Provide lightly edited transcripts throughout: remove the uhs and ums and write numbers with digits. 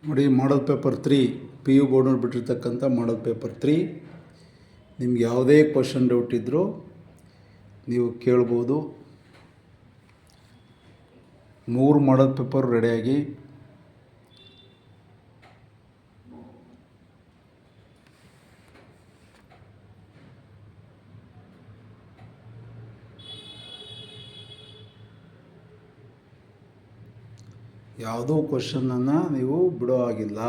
ನೋಡಿ, ಮಾಡಲ್ paper 3 P U ಬೋರ್ಡ್ನಲ್ಲಿ ಬಿಟ್ಟಿರ್ತಕ್ಕಂಥ ಮಾಡಲ್ paper 3. ನಿಮ್ಗೆ ಯಾವುದೇ ಕ್ವಶನ್ ಡೌಟ್ ಇದ್ದರೂ ನೀವು ಕೇಳ್ಬೋದು. 3 ಮಾಡಲ್ ಪೇಪರ್ ರೆಡಿಯಾಗಿ ಯಾವುದೋ ಕ್ವಶನನ್ನು ನೀವು ಬಿಡೋ ಹಾಗಿಲ್ಲ.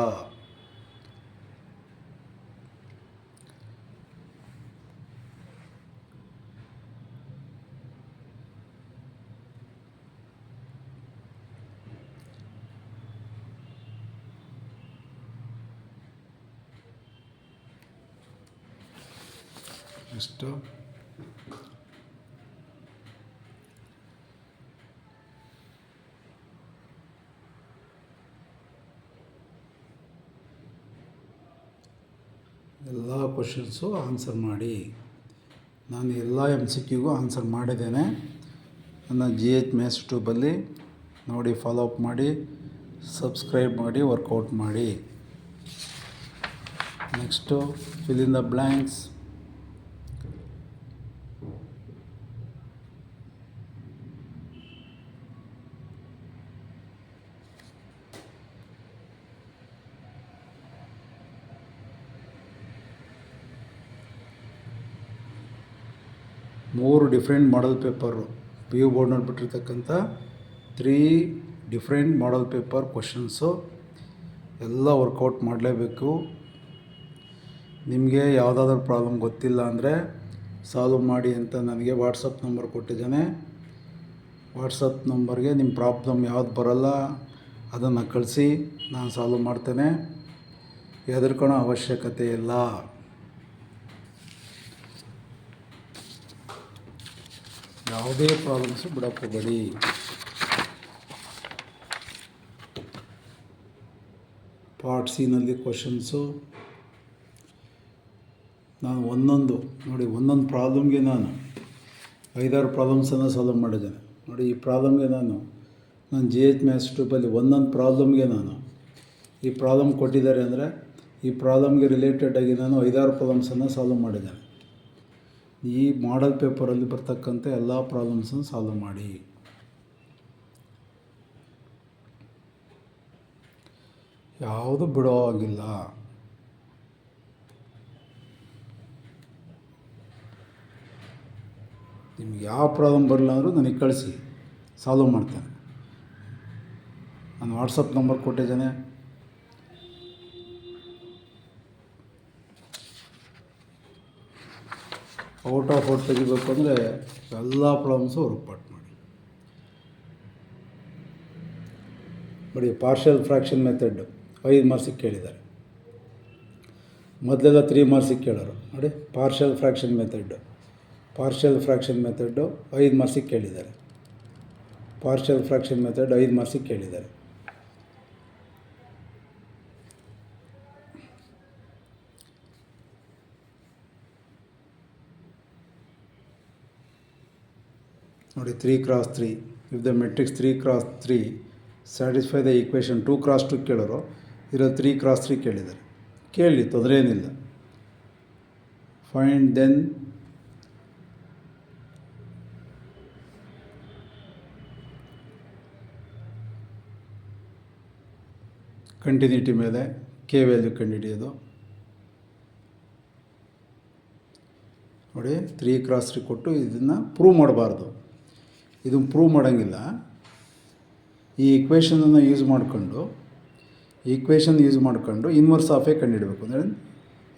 ಎಷ್ಟು ಎಲ್ಲ ಕ್ವಶನ್ಸು ಆನ್ಸರ್ ಮಾಡಿ. ನಾನು ಎಲ್ಲ MCQಗೂ ಆನ್ಸರ್ ಮಾಡಿದ್ದೇನೆ. ನನ್ನ GH ಮ್ಯಾಥ್ಸ್ ಯೂಟ್ಯೂಬಲ್ಲಿ ನೋಡಿ, ಫಾಲೋ ಅಪ್ ಮಾಡಿ, ಸಬ್ಸ್ಕ್ರೈಬ್ ಮಾಡಿ, ವರ್ಕೌಟ್ ಮಾಡಿ. Next fill in the blanks. ಮೂರು different model paper P U ಬೋರ್ಡ್ನಲ್ಲಿ ಬಿಟ್ಟಿರ್ತಕ್ಕಂಥ 3 ಡಿಫ್ರೆಂಟ್ ಮಾಡಲ್ ಪೇಪರ್ ಕ್ವಶನ್ಸು ಎಲ್ಲ ವರ್ಕೌಟ್ ಮಾಡಲೇಬೇಕು. ನಿಮಗೆ ಯಾವುದಾದ್ರೂ ಪ್ರಾಬ್ಲಮ್ ಗೊತ್ತಿಲ್ಲ ಅಂದರೆ ಸಾಲ್ವ್ ಮಾಡಿ ಅಂತ ನನಗೆ ವಾಟ್ಸಪ್ ನಂಬರ್ ಕೊಟ್ಟಿದ್ದೇನೆ. ವಾಟ್ಸಪ್ ನಂಬರ್ಗೆ ನಿಮ್ಮ ಪ್ರಾಬ್ಲಮ್ ಯಾವ್ದು ಬರೋಲ್ಲ ಅದನ್ನು ಕಳಿಸಿ, ನಾನು ಸಾಲ್ವ್ ಮಾಡ್ತೇನೆ. ಹೆದರ್ಕೊಳ್ಳೋ ಅವಶ್ಯಕತೆ ಇಲ್ಲ. ಯಾವುದೇ ಪ್ರಾಬ್ಲಮ್ಸು ಬಿಡಕ್ಕೆ ಹೋಗಬೇಡಿ. ಪಾರ್ಟ್ ಸಿನಲ್ಲಿ ಕ್ವಶನ್ಸು ನಾನು ಒಂದೊಂದು ಪ್ರಾಬ್ಲಮ್ಗೆ ನಾನು 5-6 ಪ್ರಾಬ್ಲಮ್ಸನ್ನು ಸಾಲ್ವ್ ಮಾಡಿದ್ದೇನೆ. ನೋಡಿ, ಈ ಪ್ರಾಬ್ಲಮ್ಗೆ ನಾನು GH ಮ್ಯಾಥ್ಸ್ ಯೂಟ್ಯೂಬಲ್ಲಿ ಒಂದೊಂದು ಪ್ರಾಬ್ಲಮ್ಗೆ ನಾನು ಈ ಪ್ರಾಬ್ಲಮ್ ಕೊಟ್ಟಿದ್ದಾರೆ ಅಂದರೆ ಈ ಪ್ರಾಬ್ಲಮ್ಗೆ ರಿಲೇಟೆಡಾಗಿ ನಾನು 5-6 ಪ್ರಾಬ್ಲಮ್ಸನ್ನು ಸಾಲ್ವ್ ಮಾಡಿದ್ದೇನೆ. ಈ ಮಾಡಲ್ ಪೇಪರಲ್ಲಿ ಬರ್ತಕ್ಕಂಥ ಎಲ್ಲ ಪ್ರಾಬ್ಲಮ್ಸನ್ನು ಸಾಲ್ವ್ ಮಾಡಿ. ಯಾವುದು ಬಿಡೋ ಹಾಗಿಲ್ಲ. ನಿಮ್ಗೆ ಯಾವ ಪ್ರಾಬ್ಲಮ್ ಬರಲ್ಲ ಅಂದರೂ ನನಗೆ ಕಳಿಸಿ, ಸಾಲ್ವ್ ಮಾಡ್ತೇನೆ. ನಾನು ವಾಟ್ಸಪ್ ನಂಬರ್ ಕೊಟ್ಟಿದ್ದೇನೆ. ಔಟ್ ಆಫ್ ಔಟ್ ತೆಗಿಬೇಕು ಅಂದರೆ ಎಲ್ಲ ಪ್ರಾಬ್ಲಮ್ಸು ವರ್ಕೌಟ್ ಮಾಡಿ. ನೋಡಿ, ಪಾರ್ಷಿಯಲ್ ಫ್ರ್ಯಾಕ್ಷನ್ ಮೆಥಡ್ 5 ಮಾರ್ಕ್ಸಿಗೆ ಕೇಳಿದ್ದಾರೆ. ಮೊದಲೆಲ್ಲ 3 ಮಾರ್ಕ್ಸಿಗೆ ಕೇಳೋರು. ನೋಡಿ, ಪಾರ್ಷಿಯಲ್ ಫ್ರ್ಯಾಕ್ಷನ್ ಮೆಥಡ್ಡು 5 ಮಾರ್ಕ್ಸಿಗೆ ಕೇಳಿದ್ದಾರೆ. ಪಾರ್ಷಿಯಲ್ ಫ್ರ್ಯಾಕ್ಷನ್ ಮೆಥಡ್ 5 ಮಾರ್ಕ್ಸಿಗೆ ಕೇಳಿದ್ದಾರೆ. ನೋಡಿ, 3x3 if the matrix 3x3 satisfy the equation 2x2 ಕೇಳೋರು. ಇರೋ 3x3 ಕೇಳಿದ್ದಾರೆ. ಕೇಳಿ, ತೊಂದರೆ ಏನಿಲ್ಲ. ಫೈಂಡ್ ದೆನ್ ಕಂಟಿನ್ಯೂಟಿ ಮೇಲೆ ಕೆ ವ್ಯಾಲ್ಯೂ ಕಂಡುಹಿಡಿಯೋದು. ನೋಡಿ, 3x3 ಕೊಟ್ಟು ಇದನ್ನು ಪ್ರೂವ್ ಮಾಡಬಾರ್ದು. ಇದನ್ನು ಪ್ರೂವ್ ಮಾಡೋಂಗಿಲ್ಲ. ಈ ಈಕ್ವೇಷನನ್ನು ಯೂಸ್ ಮಾಡಿಕೊಂಡು ಇನ್ವರ್ಸ್ ಆಫ್ ಎ ಕಂಡುಹಿಡಬೇಕು. ಅಂದರೆ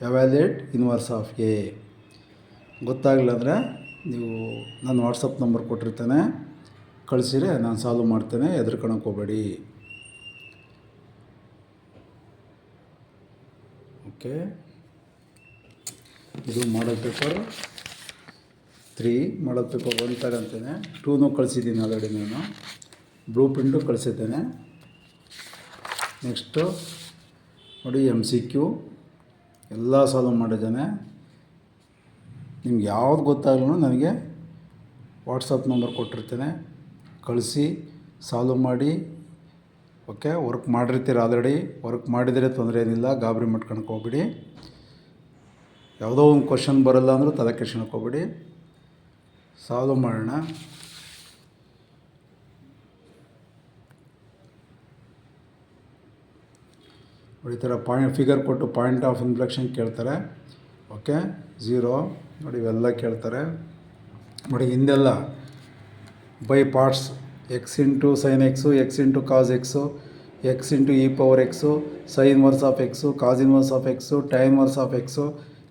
ಎವ್ಯಾಲ್ಯೂಯೇಟ್ ಇನ್ವರ್ಸ್ ಆಫ್ ಎ. ಗೊತ್ತಾಗಲಿಲ್ಲ ಅಂದರೆ ನೀವು ನಾನು ವಾಟ್ಸಪ್ ನಂಬರ್ ಕೊಟ್ಟಿರ್ತೇನೆ, ಕಳಿಸಿರೆ ನಾನು ಸಾಲ್ವ್ ಮಾಡ್ತೇನೆ. ಹೆದರ್ಕೊಳ್ಳೋಕೆ ಹೋಗಬೇಡಿ. ಓಕೆ, ಇದು ಮಾಡಲ್ ಪೇಪರ್ 3. ಮಾಡಲ್ ಪೇಪರ್ 1 ತಗೊಂತೇನೆ. 2 ಕಳಿಸಿದ್ದೀನಿ ಆಲ್ರೆಡಿ. ನಾನು ಬ್ಲೂ ಪ್ರಿಂಟು ಕಳಿಸಿದ್ದೇನೆ. ನೆಕ್ಸ್ಟು ನೋಡಿ, MCQ ಎಲ್ಲ ಸಾಲ್ವ್ ಮಾಡಿದ್ದೇನೆ. ನಿಮ್ಗೆ ಯಾವ್ದು ಗೊತ್ತಾಗಲೂ ನನಗೆ ವಾಟ್ಸಪ್ ನಂಬರ್ ಕೊಟ್ಟಿರ್ತೇನೆ, ಕಳಿಸಿ, ಸಾಲ್ವ್ ಮಾಡಿ ಓಕೆ, ವರ್ಕ್ ಮಾಡಿರ್ತೀರ ಆಲ್ರೆಡಿ. ವರ್ಕ್ ಮಾಡಿದರೆ ತೊಂದರೆ ಏನಿಲ್ಲ, ಗಾಬರಿ ಮಾಡ್ಕೊಳಕ್ಕೆ ಹೋಗ್ಬಿಡಿ. ಯಾವುದೋ ಒಂದು ಕ್ವಶನ್ ಬರಲ್ಲ ಅಂದರೂ ತಲೆ ಕೆಡ್ಸ್ಕೊಳಕ್ಕೆ ಹೋಗ್ಬಿಡಿ. ಸಾಲ್ವ್ ಮಾಡೋಣ. ನೋಡಿ, ಈ ಥರ ಫಿಗರ್ ಕೊಟ್ಟು ಪಾಯಿಂಟ್ ಆಫ್ ಇನ್ಫ್ಲೆಕ್ಷನ್ ಕೇಳ್ತಾರೆ. ಓಕೆ, 0 ನೋಡಿ, ಇವೆಲ್ಲ ಕೇಳ್ತಾರೆ. ನೋಡಿ, ಹಿಂದೆಲ್ಲ by parts, x into sine x, x into cos x, x into e power x, sine inverse of x, cos inverse of x, tan inverse of x,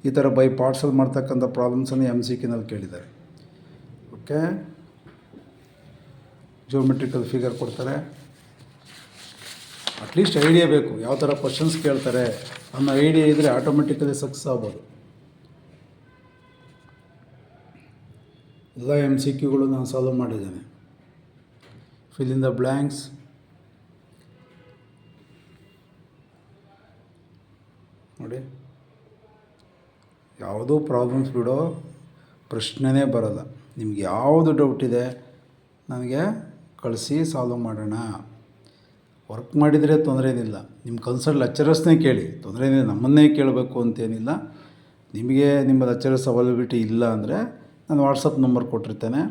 ಈ ಥರ ಬೈ ಪಾರ್ಟ್ಸಲ್ಲಿ ಮಾಡ್ತಕ್ಕಂಥ ಪ್ರಾಬ್ಲಮ್ಸನ್ನು MCQನಲ್ಲಿ ಕೇಳಿದ್ದಾರೆ. ಓಕೆ, ಜಿಯೋಮೆಟ್ರಿಕಲ್ ಫಿಗರ್ ಕೊಡ್ತಾರೆ. ಅಟ್ಲೀಸ್ಟ್ ಐಡಿಯಾ ಬೇಕು, ಯಾವ ಥರ ಕ್ವಶನ್ಸ್ ಕೇಳ್ತಾರೆ ಅನ್ನೋ ಐಡಿಯಾ ಇದ್ದರೆ ಆಟೋಮೆಟಿಕಲಿ ಸಕ್ಸಸ್ ಆಗ್ಬೋದು. ಎಲ್ಲ MCQಗಳು ನಾನು ಸಾಲ್ವ್ ಮಾಡಿದ್ದೇನೆ. Fill in the blanks. ನೋಡಿ, ಯಾವುದೂ ಪ್ರಾಬ್ಲಮ್ಸ್ ಬಿಡೋ ಪ್ರಶ್ನೆನೇ ಬರಲ್ಲ. ನಿಮ್ಗೆ ಯಾವುದು ಡೌಟ್ ಇದೆ ನನಗೆ ಕಳಿಸಿ, ಸಾಲ್ವ್ ಮಾಡೋಣ. ವರ್ಕ್ ಮಾಡಿದರೆ ತೊಂದರೆ ಏನಿಲ್ಲ. ನಿಮ್ಮ ಕನ್ಸಲ್ಟ್ ಲೆಕ್ಚರರ್ಸ್ನೇ ಕೇಳಿ, ತೊಂದರೆ ಏನಿಲ್ಲ. ನಮ್ಮನ್ನೇ ಕೇಳಬೇಕು ಅಂತೇನಿಲ್ಲ. ನಿಮಗೆ ನಿಮ್ಮ ಲೆಕ್ಚರರ್ಸ್ ಅವೈಲಬಿಲಿಟಿ ಇಲ್ಲ ಅಂದರೆ ನಾನು ವಾಟ್ಸಪ್ ನಂಬರ್ ಕೊಟ್ಟಿರ್ತೇನೆ.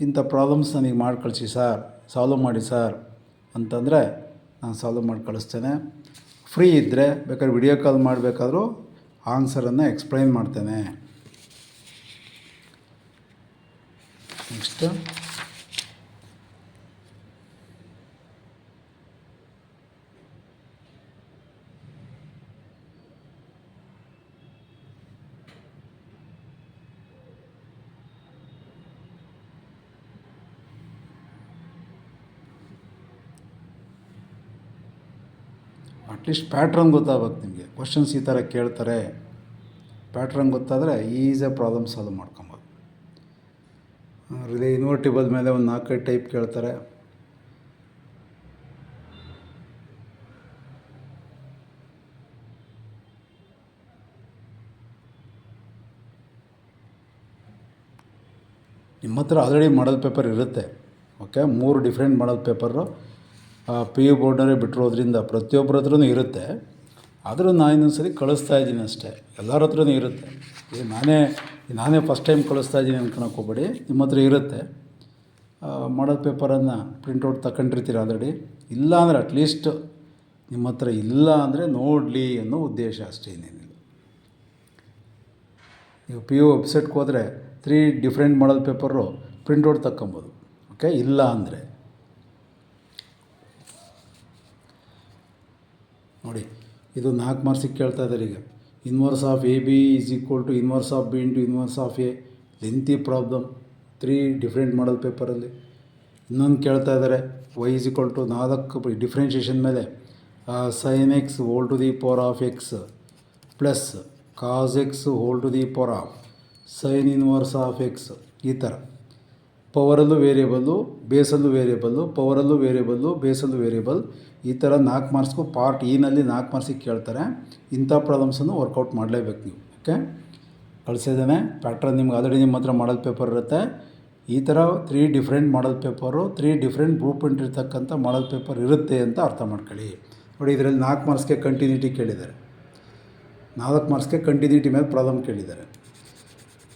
ಇಂಥ ಪ್ರಾಬ್ಲಮ್ಸ್ ನನಗೆ ಮಾಡಿ ಕಳಿಸಿ ಸರ್, ಸಾಲ್ವ್ ಮಾಡಿ ಸರ್ ಅಂತಂದರೆ ನಾನು ಸಾಲ್ವ್ ಮಾಡಿ ಕಳಿಸ್ತೇನೆ. ಫ್ರೀ ಇದ್ದರೆ ಬೇಕಾದ್ರೆ ವಿಡಿಯೋ ಕಾಲ್ ಮಾಡಬೇಕಾದ್ರೂ ಆನ್ಸರನ್ನು ಎಕ್ಸ್ಪ್ಲೈನ್ ಮಾಡ್ತೇನೆ. ನೆಕ್ಸ್ಟ್, ಅಟ್ಲೀಸ್ಟ್ ಪ್ಯಾಟ್ರನ್ ಗೊತ್ತಾಗಬೇಕು ನಿಮಗೆ. ಕ್ವಶನ್ಸ್ ಈ ಥರ ಕೇಳ್ತಾರೆ, ಪ್ಯಾಟ್ರನ್ ಗೊತ್ತಾದರೆ ಈಸಿಯಾಗಿ ಪ್ರಾಬ್ಲಮ್ ಸಾಲ್ವ್ ಮಾಡ್ಕೊಬೋದು. ರಿಲೇ ಇನ್ವರ್ಟಿಬಲ್ ಮೇಲೆ ಒಂದು 4-5 ಟೈಪ್ ಕೇಳ್ತಾರೆ. ನಿಮ್ಮ ಹತ್ರ ಆಲ್ರೆಡಿ ಮಾಡಲ್ ಪೇಪರ್ ಇರುತ್ತೆ. Okay, 3 different model paper PU ಬೋರ್ಡ್ನವರೇ ಬಿಟ್ಟಿರೋದ್ರಿಂದ ಪ್ರತಿಯೊಬ್ಬರ ಹತ್ರನೂ ಇರುತ್ತೆ. ಆದರೂ ನಾನು ಇನ್ನೊಂದ್ಸರಿ ಕಳಿಸ್ತಾ ಇದ್ದೀನಿ ಅಷ್ಟೇ. ಎಲ್ಲರ ಹತ್ರನೂ ಇರುತ್ತೆ. ಈಗ ನಾನೇ ಫಸ್ಟ್ ಟೈಮ್ ಕಳಿಸ್ತಾ ಇದ್ದೀನಿ ಅನ್ಕೊಳಕ್ಕೆ ಹೋಗ್ಬೇಡಿ. ನಿಮ್ಮ ಹತ್ರ ಇರುತ್ತೆ. ಮಾಡಲ್ ಪೇಪರನ್ನು ಪ್ರಿಂಟೌಟ್ ತಗೊಂಡಿರ್ತೀರ ಆಲ್ರೆಡಿ. ಇಲ್ಲ ಅಂದರೆ ಅಟ್ಲೀಸ್ಟ್ ನಿಮ್ಮ ಹತ್ರ ಇಲ್ಲ ಅಂದರೆ ನೋಡಲಿ ಅನ್ನೋ ಉದ್ದೇಶ ಅಷ್ಟೇ, ಇನ್ನೇನಿಲ್ಲ. ನೀವು PU ವೆಬ್ಸೈಟ್ಗೆ ಹೋದರೆ 3 ಡಿಫ್ರೆಂಟ್ ಮಾಡಲ್ ಪೇಪರು ಪ್ರಿಂಟೌಟ್ ತಗೊಬೋದು. ಓಕೆ, ಇಲ್ಲ ಅಂದರೆ ನೋಡಿ, ಇದು 4 ಮಾರ್ಕ್ಸಿಗೆ ಕೇಳ್ತಾ ಇದ್ದಾರೆ. ಈಗ inverse of AB is equal to inverse of B into inverse of A. Lengthy problem, 3 different model ಪೇಪರಲ್ಲಿ. ಇನ್ನೊಂದು ಕೇಳ್ತಾ ಇದ್ದಾರೆ, y is equal to 4 differentiation ಮೇಲೆ sin x whole to the power of x plus cos x whole to the power of sin inverse of x. ಈ ಥರ ಪವರಲ್ಲೂ variable, ಬೇಸಲ್ಲೂ variable, ಪವರಲ್ಲೂ variable, ಬೇಸಲ್ಲೂ variable. ಈ ಥರ 4 ಮಾರ್ಕ್ಸ್ಗೂ part ಇನಲ್ಲಿ 4 ಮಾರ್ಕ್ಸಿಗೆ ಕೇಳ್ತಾರೆ. ಇಂಥ ಪ್ರಾಬ್ಲಮ್ಸನ್ನು ವರ್ಕೌಟ್ ಮಾಡಲೇಬೇಕು ನೀವು. ಓಕೆ, ಕಳಿಸಿದ್ದೇನೆ ಪ್ಯಾಟ್ರನ್. ನಿಮ್ಗೆ ಆಲ್ರೆಡಿ ನಿಮ್ಮ ಹತ್ರ ಮಾಡಲ್ ಪೇಪರ್ ಇರುತ್ತೆ. ಈ ಥರ 3 different model paper, 3 different blueprint ಇರ್ತಕ್ಕಂಥ ಮಾಡಲ್ ಪೇಪರ್ ಇರುತ್ತೆ ಅಂತ ಅರ್ಥ ಮಾಡ್ಕೊಳ್ಳಿ. ನೋಡಿ, ಇದರಲ್ಲಿ 4 ಮಾರ್ಕ್ಸ್ಗೆ ಕಂಟಿನ್ಯೂಟಿ ಕೇಳಿದ್ದಾರೆ. 4 ಮಾರ್ಕ್ಸ್ಗೆ ಕಂಟಿನ್ಯೂಟಿ ಮೇಲೆ ಪ್ರಾಬ್ಲಮ್ ಕೇಳಿದ್ದಾರೆ.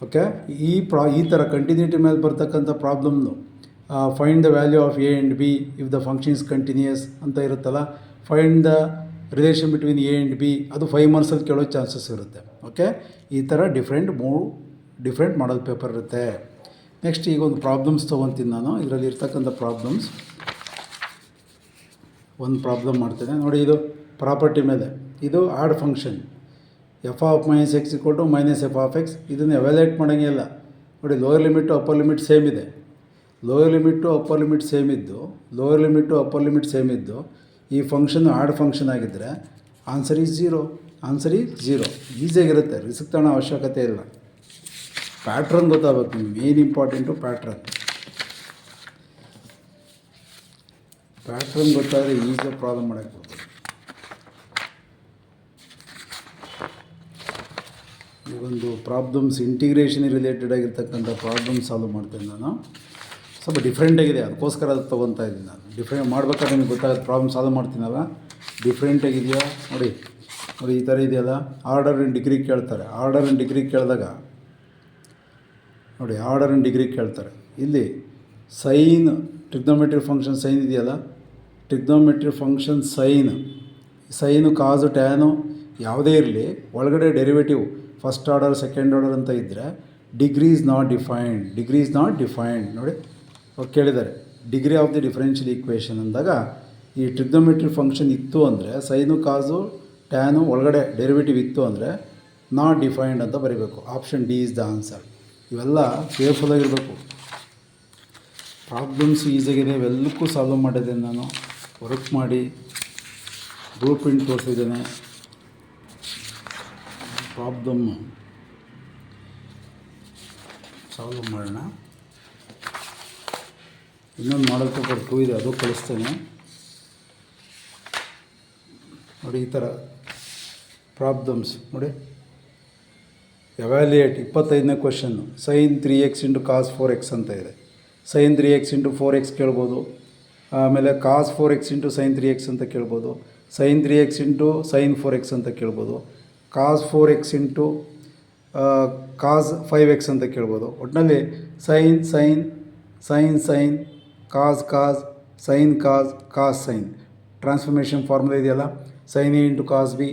ಓಕೆ, ಈ ಥರ ಕಂಟಿನ್ಯೂಟಿ ಮೇಲೆ ಬರ್ತಕ್ಕಂಥ ಪ್ರಾಬ್ಲಮ್ನು find the value of A and B if the function is continuous ಅಂತ ಇರುತ್ತಲ್ಲ. Find the relation between A and B, ಅದು 5 ಮಾರ್ಕ್ಸಲ್ಲಿ ಕೇಳೋ ಚಾನ್ಸಸ್ ಇರುತ್ತೆ. ಓಕೆ, ಈ ಥರ ಡಿಫ್ರೆಂಟ್ ಮಾಡಲ್ ಪೇಪರ್ ಇರುತ್ತೆ. ನೆಕ್ಸ್ಟ್, ಈಗ ಒಂದು ಪ್ರಾಬ್ಲಮ್ಸ್ ತೊಗೊತೀನಿ ನಾನು. ಇದರಲ್ಲಿ ಇರ್ತಕ್ಕಂಥ ಪ್ರಾಬ್ಲಮ್ಸ್ ಒಂದು ಪ್ರಾಬ್ಲಮ್ ಮಾಡ್ತೇನೆ. ನೋಡಿ, ಇದು ಪ್ರಾಪರ್ಟಿ ಮೇಲೆ. ಇದು odd function f of minus x equal to minus f of x. ಇದನ್ನು ಎವ್ಯಾಲ್ಯೂಯೇಟ್ ಮಾಡೋಂಗೇ ಇಲ್ಲ. ನೋಡಿ, lower limit upper limit same ಇದೆ. Lower limit upper limit same ಇದ್ದು ಈ ಫಂಕ್ಷನ್ ಆಡ್ ಫಂಕ್ಷನ್ ಆಗಿದ್ದರೆ ಆನ್ಸರ್ ಈಸ್ 0. ಈಸಿಯಾಗಿರುತ್ತೆ, ರಿಸ್ಕ್ ತಗೊಳ್ಳೋ ಅವಶ್ಯಕತೆ ಇಲ್ಲ. ಪ್ಯಾಟ್ರನ್ ಗೊತ್ತಾಗಬೇಕು ನಿಮ್ಗೆ. ಮೇನ್ ಇಂಪಾರ್ಟೆಂಟು ಪ್ಯಾಟ್ರನ್ ಗೊತ್ತಾದರೆ ಈಸಿಯಾಗಿ ಪ್ರಾಬ್ಲಮ್ ಮಾಡೋಕ್ಕೆ ಬರ್ಬೋದು. ಈಗೊಂದು ಪ್ರಾಬ್ಲಮ್ಸ್ ಇಂಟಿಗ್ರೇಷನ್ ರಿಲೇಟೆಡ್ ಆಗಿರ್ತಕ್ಕಂಥ ಪ್ರಾಬ್ಲಮ್ ಸಾಲ್ವ್ ಮಾಡ್ತೇನೆ ನಾನು. ಸ್ವಲ್ಪ ಡಿಫ್ರೆಂಟಾಗಿದೆ, ಅದಕ್ಕೋಸ್ಕರ ಅದು ತೊಗೊತಾ ಇದ್ದೀನಿ ನಾನು. ಡಿಫ್ರೆಂಟ್ ಮಾಡ್ಬೇಕಾದ್ರೆ ನಿಮಗೆ ಗೊತ್ತಾಗುತ್ತೆ, ಪ್ರಾಬ್ಲಮ್ ಸಾಲ್ವ್ ಮಾಡ್ತೀನಲ್ಲ ಡಿಫ್ರೆಂಟಾಗಿದೆಯಾ ನೋಡಿ. ನೋಡಿ ಈ ಥರ ಇದೆಯಲ್ಲ, ಆರ್ಡರ್ ಇನ್ ಡಿಗ್ರಿ ಕೇಳ್ತಾರೆ. ಆರ್ಡರ್ ಇನ್ ಡಿಗ್ರಿ ಕೇಳಿದಾಗ ನೋಡಿ, ಆರ್ಡರ್ ಇನ್ ಡಿಗ್ರಿ ಕೇಳ್ತಾರೆ. ಇಲ್ಲಿ ಸೈನ್ ಟ್ರಿಗ್ನೋಮೆಟ್ರಿ ಫಂಕ್ಷನ್ ಸೈನ್ ಇದೆಯಲ್ಲ, ಟ್ರಿಗ್ನೋಮೆಟ್ರಿ ಫಂಕ್ಷನ್ ಸೈನು ಕಾಸು ಟ್ಯಾನು ಯಾವುದೇ ಇರಲಿ, ಒಳಗಡೆ derivative first order second order ಅಂತ ಇದ್ದರೆ ಡಿಗ್ರಿ ಈಸ್ ನಾಟ್ ಡಿಫೈನ್ಡ್ ನೋಡಿ. ಅವ್ರು ಕೇಳಿದ್ದಾರೆ degree of the differential equation ಅಂದಾಗ ಈ ಟ್ರಿಗ್ನೋಮೆಟ್ರಿ ಫಂಕ್ಷನ್ ಇತ್ತು ಅಂದರೆ, ಸೈನು ಕಾಸು ಟ್ಯಾನು ಒಳಗಡೆ ಡೆರಿವೇಟಿವ್ ಇತ್ತು ಅಂದರೆ ನಾಟ್ ಡಿಫೈನ್ಡ್ ಅಂತ ಬರೀಬೇಕು. Option D is the answer. ಇವೆಲ್ಲ ಕೇರ್ಫುಲ್ಲಾಗಿರಬೇಕು. ಪ್ರಾಬ್ಲಮ್ಸ್ ಈಸಿಯಾಗಿದೆ, ಇವೆಲ್ಲಕ್ಕೂ ಸಾಲ್ವ್ ಮಾಡಿದ್ದೇನೆ ನಾನು. ವರ್ಕ್ ಮಾಡಿ ಬ್ಲೂ ಪ್ರಿಂಟ್ ತೋರಿಸಿದ್ದೇನೆ. ಪ್ರಾಬ್ಲಮ್ಮು ಸಾಲ್ವ್ ಮಾಡೋಣ. ಇನ್ನೊಂದು ಮಾಡಲ್ ಪೇಪರ್ 2 ಇದೆ, ಅದು ಕಳಿಸ್ತೇನೆ ನೋಡಿ. ಈ ಥರ ಪ್ರಾಬ್ಲಮ್ಸ್ ನೋಡಿ. ಎವ್ಯಾಲ್ಯೂಯೇಟ್ 25ನೇ question, sine 3x into cos 4x ಅಂತ ಇದೆ. ಸೈನ್ 3x ಇಂಟು 4x ಕೇಳ್ಬೋದು. ಆಮೇಲೆ ಕಾಸ್ 4x ಇಂಟು ಸೈನ್ 3x ಅಂತ ಕೇಳ್ಬೋದು. Sign 3x into sine 4x ಅಂತ ಕೇಳ್ಬೋದು. ಕಾಸ್ 4x ಇಂಟು ಕಾಸ್ 5x ಅಂತ ಕೇಳ್ಬೋದು. ಒಟ್ಟಿನಲ್ಲಿ sine cos sine cos sine transformation formula ಇದೆಯಲ್ಲ, sine A into cos B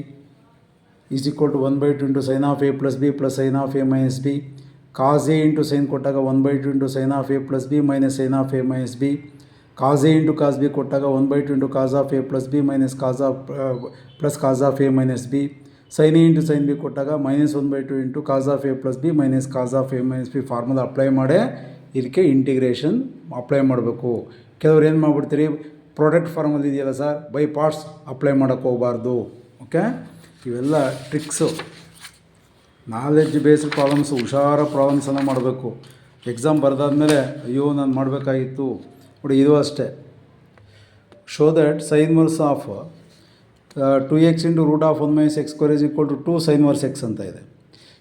is equal to 1/2 into sine of A plus B plus sine of A minus B. Cos A into sine ಕೊಟ್ಟಾಗ 1/2 into sine of A plus B minus sine of A minus B. Cos A into cos B ಕೊಟ್ಟಾಗ 1/2 into cos of A plus B minus cos of A minus B. Sign A into sine B ಕೊಟ್ಟಾಗ -1/2 into cos of A plus B minus cos of A minus B. Formula apply ಮಾಡೇ ಇದಕ್ಕೆ integration apply ಮಾಡಬೇಕು. ಕೆಲವ್ರು ಏನು ಮಾಡಿಬಿಡ್ತೀರಿ, product formula ಇದೆಯಲ್ಲ sir, by parts apply ಮಾಡೋಕ್ಕೆ ಹೋಗಬಾರ್ದು. ಓಕೆ, ಇವೆಲ್ಲ ಟ್ರಿಕ್ಸು, ನಾಲೆಡ್ಜ್ ಬೇಸ್ಡ್ ಪ್ರಾಬ್ಲಮ್ಸು. ಹುಷಾರ ಪ್ರಾಬ್ಲಮ್ಸನ್ನು ಮಾಡಬೇಕು. ಎಕ್ಸಾಮ್ ಬರೆದಾದ್ಮೇಲೆ ಅಯ್ಯೋ ನಾನು ಮಾಡಬೇಕಾಗಿತ್ತು ನೋಡಿ. ಇದು ಅಷ್ಟೇ. Show that sine inverse of 2x into root of 1 - x² is equal to 2 sine inverse x ಅಂತ ಇದೆ.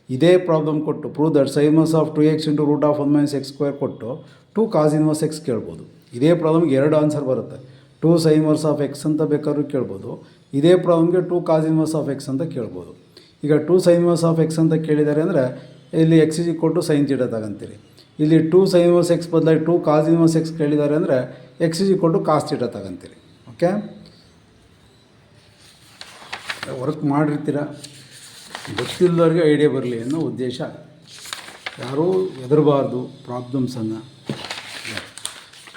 ಇದೇ ಪ್ರಾಬ್ಲಮ್ ಕೊಟ್ಟು prove that sine inverse of 2x into root of 1 - x² ಕೊಟ್ಟು 2 ಕಾಸ್ ಇನ್ವರ್ಸ್ x ಕೇಳ್ಬೋದು. ಇದೇ ಪ್ರಾಬ್ಲಮ್ಗೆ 2 ಆನ್ಸರ್ ಬರುತ್ತೆ. 2 sine inverse of x ಅಂತ ಬೇಕಾದ್ರೂ ಕೇಳ್ಬೋದು. ಇದೇ ಪ್ರಾಬ್ಲಮ್ಗೆ 2 ಕಾಸ್ ಇನ್ವರ್ಸ್ ಆಫ್ x ಅಂತ ಕೇಳ್ಬೋದು. ಈಗ 2 ಸೈನ್ ಇನ್ವರ್ಸ್ ಆಫ್ x ಅಂತ ಕೇಳಿದ್ದಾರೆ ಅಂದರೆ ಇಲ್ಲಿ x is equal to sine theta ತಗೊಂತೀರಿ. ಇಲ್ಲಿ 2 ಸೈನ್ ಇನ್ವರ್ಸ್ x ಬದಲಾಗಿ 2 ಕಾಸ್ ಇನ್ವರ್ಸ್ x ಕೇಳಿದ್ದಾರೆ ಅಂದರೆ x is equal to cos theta ತಗೊಂತೀರಿ. ಓಕೆ, ವರ್ಕ್ ಮಾಡಿರ್ತೀರ, ಗೊತ್ತಿಲ್ಲದವ್ರಿಗೆ ಐಡಿಯಾ ಬರಲಿ ಅನ್ನೋ ಉದ್ದೇಶ. ಯಾರೂ ಹೆದರಬಾರ್ದು ಪ್ರಾಬ್ಲಮ್ಸನ್ನು.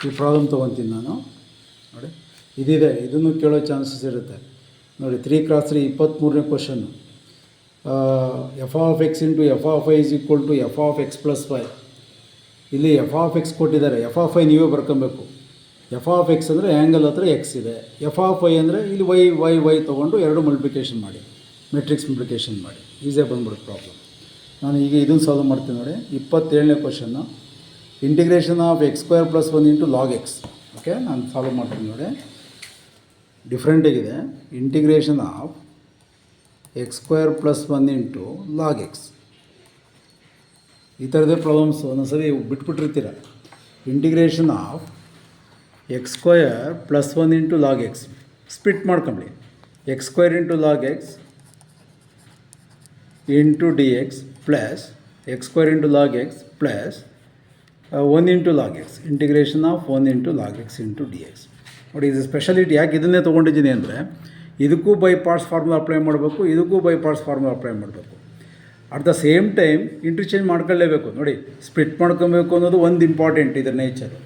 ಈ ಪ್ರಾಬ್ಲಮ್ ತೊಗೊತೀನಿ ನಾನು ನೋಡಿ. ಇದಿದೆ, ಇದನ್ನು ಕೇಳೋ ಚಾನ್ಸಸ್ ಇರುತ್ತೆ ನೋಡಿ. 3x3 23ನೇ question. F of x into f of y is equal to f of x plus y. ಇಲ್ಲಿ ಎಫ್ ಆಫ್ ಎಕ್ಸ್ ಕೊಟ್ಟಿದ್ದಾರೆ, ಎಫ್ ಆಫ್ ಐ ನೀವೇ ಬರ್ಕೊಬೇಕು. ಎಫ್ ಆಫ್ ಎಕ್ಸ್ ಅಂದರೆ ಆ್ಯಂಗಲ್ ಹತ್ರ ಎಕ್ಸ್ ಇದೆ. ಎಫ್ ಆಫ್ ಐ ಅಂದರೆ ಇಲ್ಲಿ ವೈ ತೊಗೊಂಡು 2 ಮಲ್ಟಿಪ್ಲಿಕೇಶನ್ ಮಾಡಿ, ಮೆಟ್ರಿಕ್ಸ್ ಮಲ್ಟಿಪ್ಲಿಕೇಶನ್ ಮಾಡಿ, ಈಸಿಯಾಗಿ ಬಂದ್ಬಿಡುತ್ತೆ ಪ್ರಾಬ್ಲಮ್. ನಾನು ಈಗ ಇದನ್ನು ಸಾಲ್ವ್ ಮಾಡ್ತೀನಿ ನೋಡಿ. 27ನೇ question, integration of x² + 1 into log x. Okay, ನಾನು ಸಾಲ್ವ್ ಮಾಡ್ತೀನಿ ನೋಡಿ. ಡಿಫ್ರೆಂಟಾಗಿದೆ. Integration of x² + 1 into log x. ಈ ಥರದೇ ಪ್ರಾಬ್ಲಮ್ಸು ಒಂದೊಂದ್ಸರಿ ಬಿಟ್ಬಿಟ್ಟಿರ್ತೀರ. Integration of x² + 1 into log x split ಮಾಡ್ಕೊಂಬಿಡಿ. x² into log x into d x plus x² into log x plus 1 into log x. Integration of 1 into log x into d x. ನೋಡಿ, ಇದು speciality. ಯಾಕೆ ಇದನ್ನೇ ತೊಗೊಂಡಿದ್ದೀನಿ ಅಂದರೆ ಇದಕ್ಕೂ by parts formula apply ಮಾಡಬೇಕು, ಇದಕ್ಕೂ ಬೈ ಪಾರ್ಟ್ಸ್ ಫಾರ್ಮುಲಾ ಅಪ್ಲೈ ಮಾಡಬೇಕು. At the same time interchange ಮಾಡ್ಕೊಳ್ಳೇಬೇಕು. ನೋಡಿ, ಸ್ಪ್ಲಿಟ್ ಮಾಡ್ಕೊಬೇಕು ಅನ್ನೋದು ಒಂದು ಇಂಪಾರ್ಟೆಂಟ್ ಇದರ ನೇಚರು.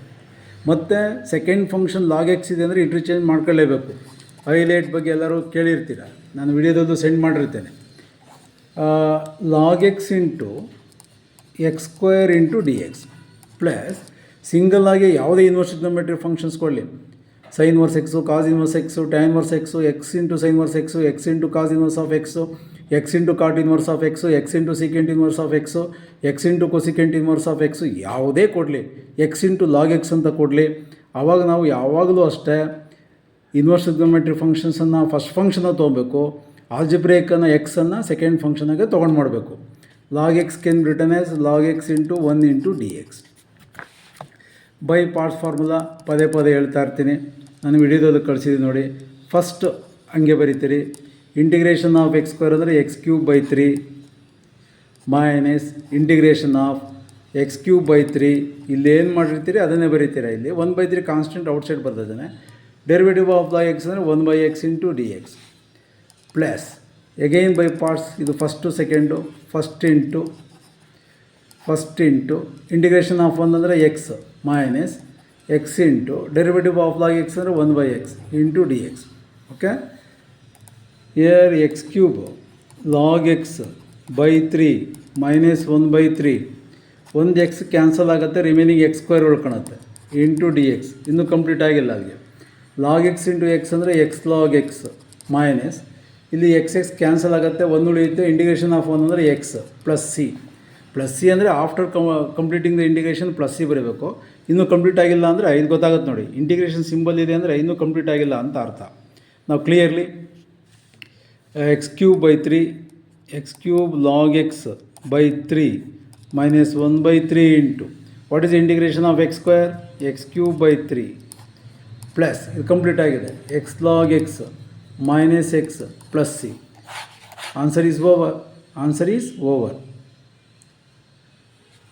ಮತ್ತು ಸೆಕೆಂಡ್ ಫಂಕ್ಷನ್ ಲಾಗ್ ಎಕ್ಸ್ ಇದೆ ಅಂದರೆ ಇಂಟರ್ಚೇಂಜ್ ಮಾಡ್ಕೊಳ್ಳೇಬೇಕು. ಹೈಲೈಟ್ ಬಗ್ಗೆ ಎಲ್ಲರೂ ಕೇಳಿರ್ತೀರ, ನಾನು ವಿಡಿಯೋದಲ್ಲೂ ಸೆಂಡ್ ಮಾಡಿರ್ತೇನೆ. Log x into x² into d x plus single ಆಗಿ ಯಾವುದೇ ಇನ್ವರ್ಸ್ ಟ್ರಿಗ್ನೋಮೆಟ್ರಿ ಫಂಕ್ಷನ್ಸ್ ಕೊಡಲಿ, sine inverse x, cos inverse x, tan inverse x, x into sine inverse x, x into cos inverse of x, x into cot inverse of x, x into secant inverse of x, x into cosecant inverse of x, ಯಾವುದೇ ಕೊಡಲಿ, X into log X ಅಂತ ಕೊಡಲಿ. ಆವಾಗ ನಾವು ಯಾವಾಗಲೂ ಅಷ್ಟೇ inverse trigonometry ಫಂಕ್ಷನ್ಸನ್ನು first ಫಂಕ್ಷನಾಗಿ ತೊಗೊಬೇಕು, ಆಲ್ಜಿಬ್ರೇಕನ್ನು ಎಕ್ಸನ್ನು second ಫಂಕ್ಷನಾಗೆ ತೊಗೊಂಡು ಮಾಡಬೇಕು. Log X can return as log x into 1 into d X. By parts formula ಪದೇ ಪದೇ ಹೇಳ್ತಾ ಇರ್ತೀನಿ, ನಾನು ವಿಡಿಯೋದಲ್ಲಿ ಕಳಿಸಿದ್ದೀನಿ ನೋಡಿ. ಫಸ್ಟ್ ಹಂಗೆ ಬರೀತೀರಿ, ಇಂಟಿಗ್ರೇಷನ್ ಆಫ್ ಎಕ್ಸ್ ಸ್ಕ್ವೇರ್ ಅಂದರೆ x cube by 3 minus integration of x cube by 3. ಇಲ್ಲಿ ಏನು ಮಾಡಿರ್ತೀರಿ ಅದನ್ನೇ ಬರೀತೀರಾ. ಇಲ್ಲಿ 1/3 ಕಾನ್ಸ್ಟೆಂಟ್ ಔಟ್ಸೈಡ್ ಬರ್ತಿದ್ದಾನೆ. ಡೆರಿವೇಟಿವ್ ಆಫ್ ದ ಎಕ್ಸ್ ಅಂದರೆ 1/x into d x plus again by parts, ಇದು first second, first into integration of 1 ಅಂದರೆ x minus x into derivative of log x ಅಂದರೆ 1/x into d x. Okay, here x cube log x by 3 minus 1/3, ಒಂದು x cancel ಆಗುತ್ತೆ, remaining x square ಉಳ್ಕೊಳುತ್ತೆ into d x. ಇನ್ನೂ complete ಆಗಿಲ್ಲ ಅಲ್ಲಿಗೆ. Log x into x ಅಂದರೆ x log x minus ಇಲ್ಲಿ x cancel ಆಗುತ್ತೆ, ಒಂದು ಉಳಿಯುತ್ತೆ, ಇಂಟಿಗ್ರೇಷನ್ ಆಫ್ 1 ಅಂದರೆ ಎಕ್ಸ್ ಪ್ಲಸ್ ಸಿ ಅಂದರೆ after completing the integration plus C ಬರೀಬೇಕು. ಇನ್ನೂ ಕಂಪ್ಲೀಟ್ ಆಗಿಲ್ಲ ಅಂದರೆ 5 ಗೊತ್ತಾಗುತ್ತೆ ನೋಡಿ. ಇಂಟಿಗ್ರೇಷನ್ ಸಿಂಬಲ್ ಇದೆ ಅಂದರೆ ಇನ್ನೂ ಕಂಪ್ಲೀಟ್ ಆಗಿಲ್ಲ ಅಂತ ಅರ್ಥ. ನಾವು clearly X cube by 3, X cube log x by 3 minus 1/3 into what is integration of x square X cube by 3 plus ಇದು ಕಂಪ್ಲೀಟ್ ಆಗಿದೆ X log x minus X plus C. Answer is over.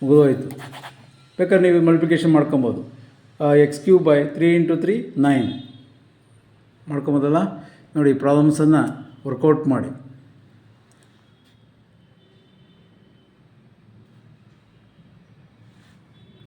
ಮುಗಿದೋಯ್ತು. ಬೇಕಾದ್ರೆ ನೀವು multiplication ಮಾಡ್ಕೊಬೋದು. X cube by 3 into 3 9 ಮಾಡ್ಕೊಬೋದಲ್ಲ. ನೋಡಿ ಪ್ರಾಬ್ಲಮ್ಸನ್ನು workout ಮಾಡಿ.